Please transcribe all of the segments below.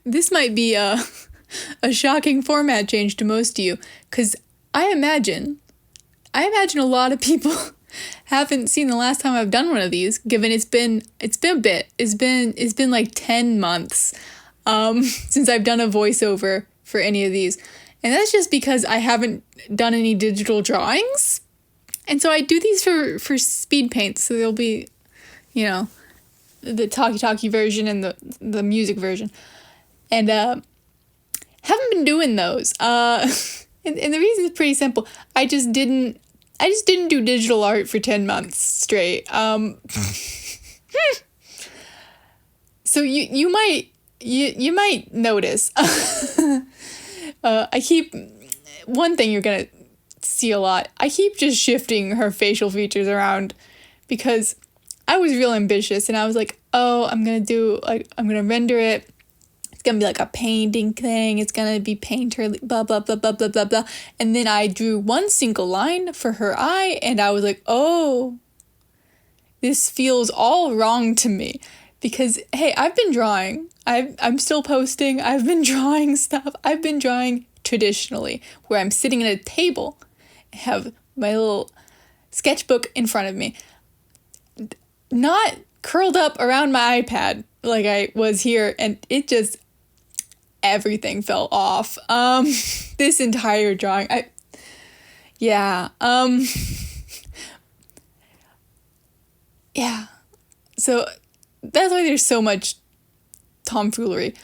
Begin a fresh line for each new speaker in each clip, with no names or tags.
this might be a shocking format change to most of you, because I imagine a lot of people haven't seen the last time I've done one of these, given it's been a bit. It's been like 10 months since I've done a voiceover for any of these. And that's just because I haven't done any digital drawings. And so I do these for Speedpaint, so there'll be, the talkie-talkie version and the music version. And haven't been doing those. And the reason is pretty simple. I just didn't do digital art for 10 months straight. So you might notice. One thing you're gonna see a lot. I keep just shifting her facial features around because I was real ambitious and I was like, oh, I'm gonna render it. It's gonna be like a painting thing. It's gonna be painterly, blah, blah, blah, blah, blah, blah, blah. And then I drew one single line for her eye and I was like, oh, this feels all wrong to me. Because, hey, I've been drawing. I'm still posting. I've been drawing stuff. I've been drawing traditionally, where I'm sitting at a table, have my little sketchbook in front of me, not curled up around my iPad like I was here, and it just, everything fell off. This entire drawing, yeah. So that's why there's so much tomfoolery.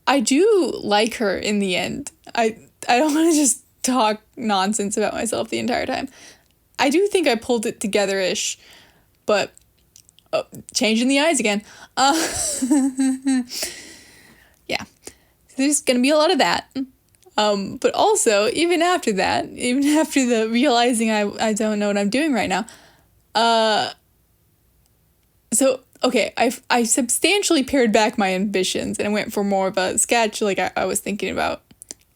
I do like her in the end. I don't want to just talk nonsense about myself the entire time. I do think I pulled it together-ish, but changing the eyes again. Yeah. There's going to be a lot of that. But also, even after that, even after the realizing I don't know what I'm doing right now, so, okay, I substantially pared back my ambitions and I went for more of a sketch, like I was thinking about,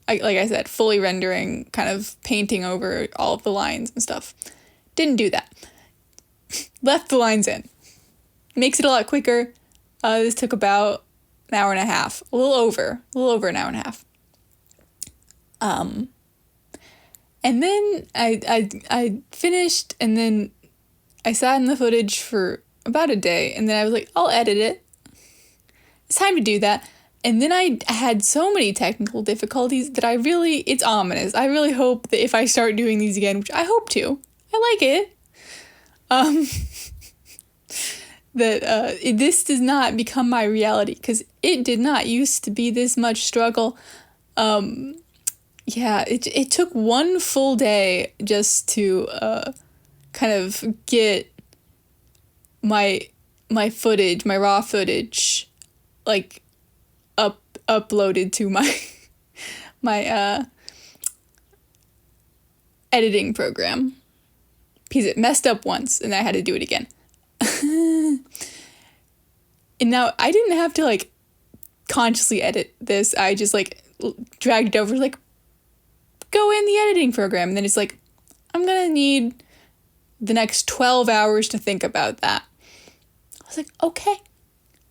like I said, fully rendering, kind of painting over all of the lines and stuff. Didn't do that. Left the lines in. Makes it a lot quicker. This took about an hour and a half, a little over an hour and a half. And then I finished, and then I sat in the footage for about a day, and then I was like, I'll edit it. It's time to do that. And then I had so many technical difficulties that it's ominous. I really hope that if I start doing these again, which I hope to, I like it, that this does not become my reality, because it did not used to be this much struggle. It took one full day just to kind of get my footage, my raw footage, like uploaded to my editing program, because it messed up once and I had to do it again. And now I didn't have to like consciously edit this. I just like dragged it over, like, go in the editing program, and then it's like, I'm gonna need the next 12 hours to think about that. I was like, okay,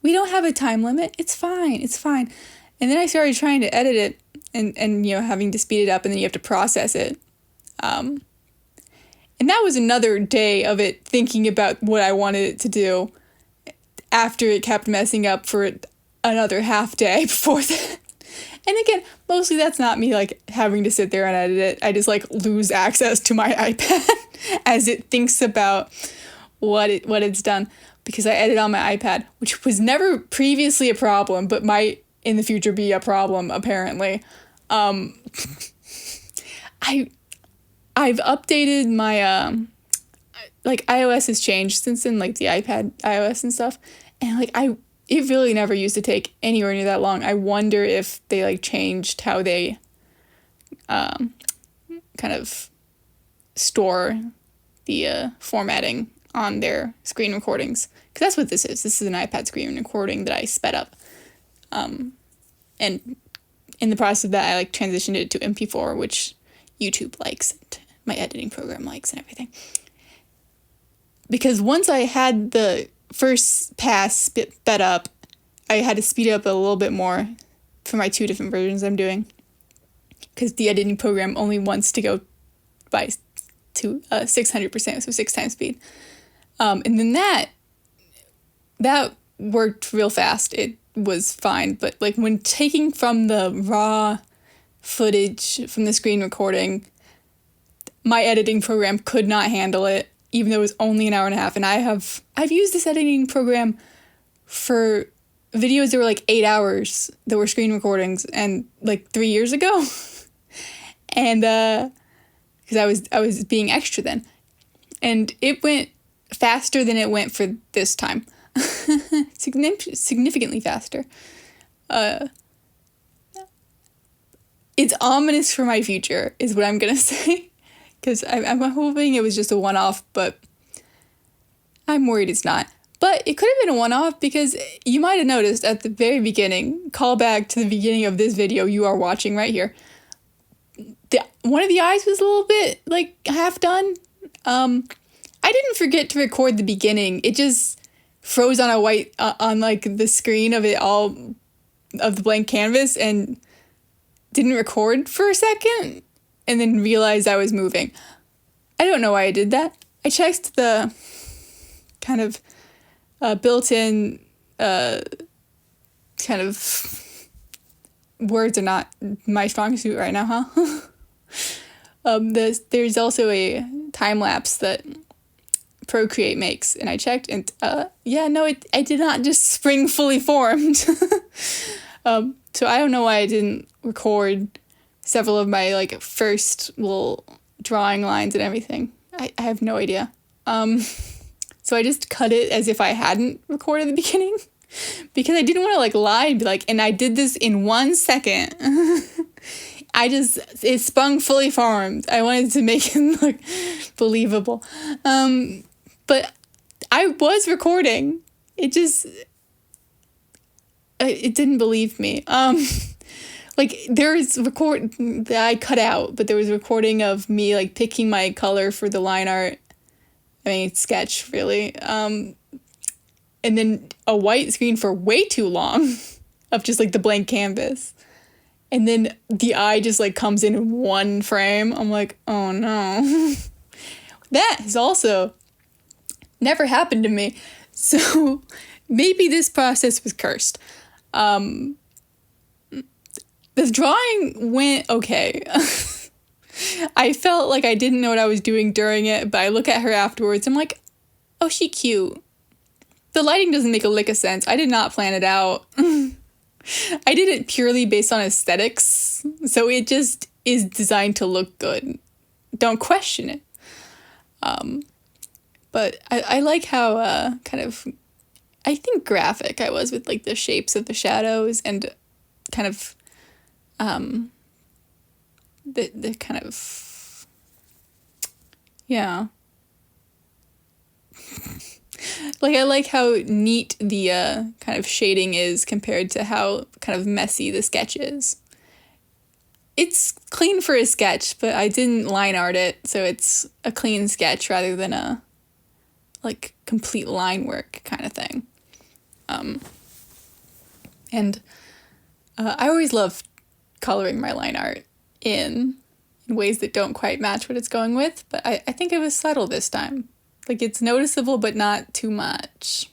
we don't have a time limit. It's fine. And then I started trying to edit it and having to speed it up, and then you have to process it. And that was another day of it, thinking about what I wanted it to do, after it kept messing up for another half day before that. And again, mostly that's not me like having to sit there and edit it. I just like lose access to my iPad as it thinks about what it's done, because I edit on my iPad, which was never previously a problem, but might in the future be a problem apparently. I've updated my like iOS has changed since then, like the iPad iOS and stuff, and like it really never used to take anywhere near that long. I wonder if they like changed how they kind of store the formatting on their screen recordings, because that's what this is. This is an iPad screen recording that I sped up, and in the process of that I like transitioned it to MP4, which YouTube likes and my editing program likes and everything. Because once I had the first pass sped up, I had to speed it up a little bit more for my 2 different versions I'm doing, because the editing program only wants to go by to 600%, so 6 times speed. And then that worked real fast. It was fine, but like when taking from the raw footage from the screen recording, my editing program could not handle it, even though it was only an hour and a half. And I've used this editing program for videos that were like 8 hours that were screen recordings, and like 3 years ago. And because I was being extra then, and it went faster than it went for this time. Significantly faster. It's ominous for my future, is what I'm gonna say, because I'm hoping it was just a one-off, but I'm worried it's not. But it could have been a one-off, because you might have noticed at the very beginning, call back to the beginning of this video you are watching right here, one of the eyes was a little bit like half done. I didn't forget to record the beginning. It just froze on a white on like the screen of it all, of the blank canvas, and didn't record for a second, and then realized I was moving. I don't know why I did that. I checked the kind of built-in kind of words are not my strong suit right now, huh? There's also a time-lapse that Procreate makes, and I checked, and I did not just spring fully formed. So I don't know why I didn't record several of my like first little drawing lines and everything. I have no idea. So I just cut it as if I hadn't recorded the beginning, because I didn't want to like lie and be like, and I did this in 1 second. It sprung fully formed. I wanted to make it look believable. But I was recording. It didn't believe me. Like there was record that I cut out, but there was a recording of me like picking my color for the line art. I mean, sketch really. And then a white screen for way too long of just like the blank canvas. And then the eye just like comes in one frame. I'm like, oh no. That has also never happened to me. So maybe this process was cursed. The drawing went okay. I felt like I didn't know what I was doing during it, but I look at her afterwards. I'm like, oh, she cute. The lighting doesn't make a lick of sense. I did not plan it out. I did it purely based on aesthetics, so it just is designed to look good. Don't question it. But I like how kind of, I think graphic I was with like the shapes of the shadows and kind of the kind of, yeah. Like I like how neat the kind of shading is compared to how kind of messy the sketch is. It's clean for a sketch, but I didn't line art it, so it's a clean sketch rather than a like complete line work kind of thing. And I always love coloring my line art in ways that don't quite match what it's going with, but I think it was subtle this time. Like it's noticeable, but not too much.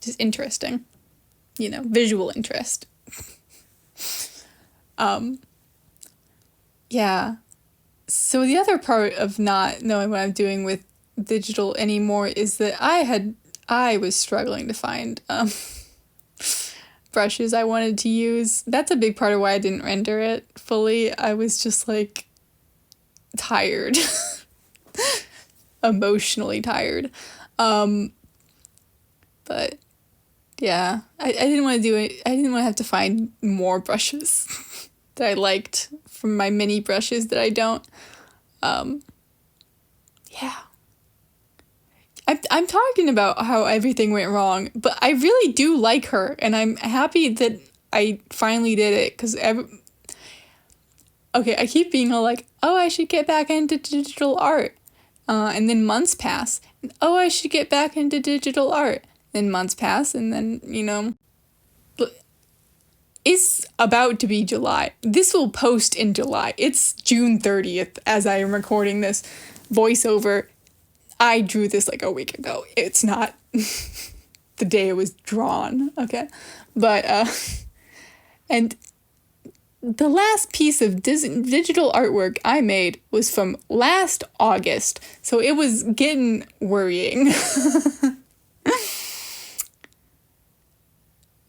Just interesting, visual interest. Yeah. So the other part of not knowing what I'm doing with digital anymore is that I was struggling to find brushes I wanted to use. That's a big part of why I didn't render it fully. I was just like tired. Emotionally tired. But yeah, I didn't want to do it. I didn't want to have to find more brushes that I liked from my mini brushes that I don't. Yeah. I'm talking about how everything went wrong, but I really do like her, and I'm happy that I finally did it, because okay, I keep being all like, oh, I should get back into digital art. And then months pass. Oh, I should get back into digital art. Then months pass, and then, It's about to be July. This will post in July. It's June 30th as I am recording this voiceover. I drew this like a week ago. It's not the day it was drawn, okay? But, and the last piece of digital artwork I made was from last August, so it was getting worrying.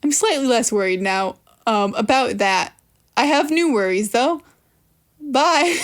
I'm slightly less worried now about that. I have new worries, though. Bye.